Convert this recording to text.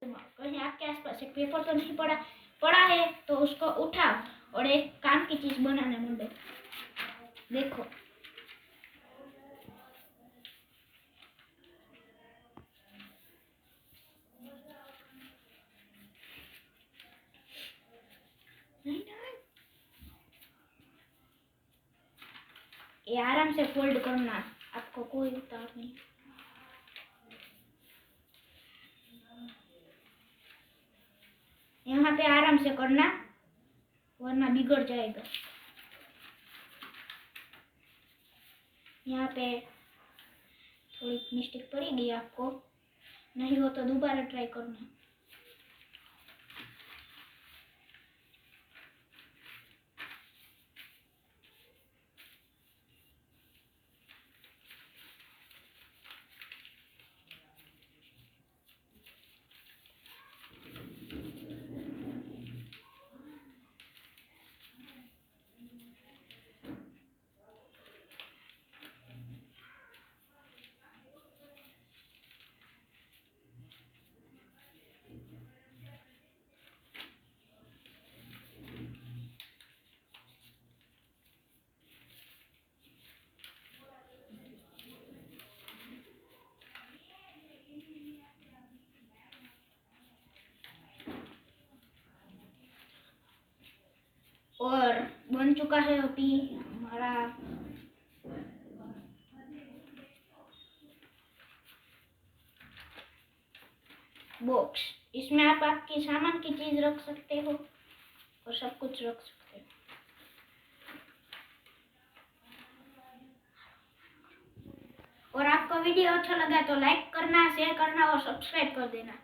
कहीं आपके आसपास एक पेपर तो नहीं पड़ा पड़ा है तो उसको उठाओ और एक काम की चीज बनाने मंडो। देखो नहीं नहीं, ये आराम से फोल्ड करना, आपको कोई उतार नहीं। यहाँ पे आराम से करना वरना बिगड़ जाएगा। यहाँ पे थोड़ी मिस्टेक पड़ेगी आपको, नहीं हो तो दोबारा ट्राई करना। और बन चुका है अभी हमारा बॉक्स। इसमें आप आपकी सामान की चीज रख सकते हो और सब कुछ रख सकते हो। और आपको वीडियो अच्छा लगा तो लाइक करना, शेयर करना और सब्सक्राइब कर देना।